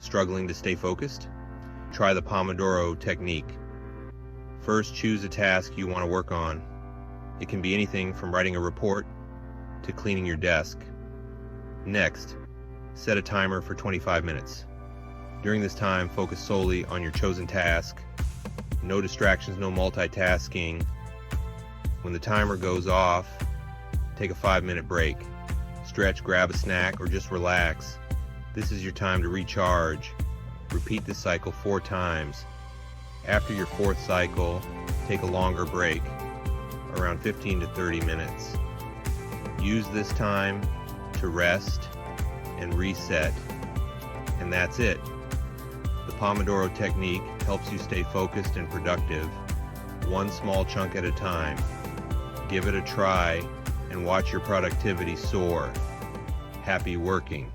Struggling to stay focused? Try the Pomodoro technique. First, choose a task you want to work on. It can be anything from writing a report to cleaning your desk. Next, set a timer for 25 minutes. During this time, focus solely on your chosen task. No distractions, no multitasking. When the timer goes off, take a 5-minute break. Stretch, grab a snack, or just relax. This is your time to recharge. Repeat this cycle 4 times. After your 4th cycle, take a longer break, around 15 to 30 minutes. Use this time to rest and reset, and that's it. The Pomodoro technique helps you stay focused and productive, one small chunk at a time. Give it a try and watch your productivity soar. Happy working.